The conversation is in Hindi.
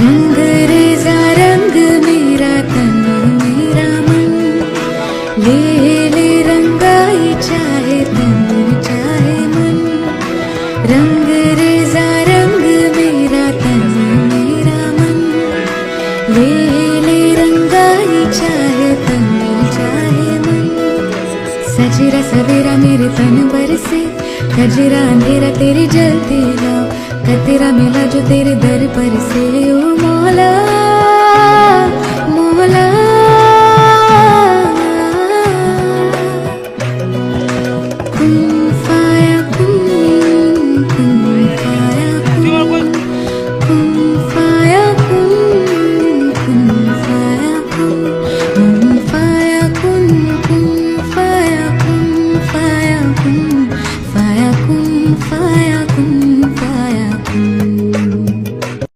रंग रेजा रंग मेरा तन मेरा मन, ले ले रंगाई चाहे तन चाहे मन। रंग रेजा रंग मेरा तन मेरा मन, ले ले रंगाई चाहे तन चाहे मन। सजरा सवेरा मेरे तन बरसे, कजरा अंधेरा तेरी जलती लाओ, कतेरा मिला जो तेरे दर पर से। ओ मौला मौला, कुन फाया कुन, कुन फाया कुन, कुन फाया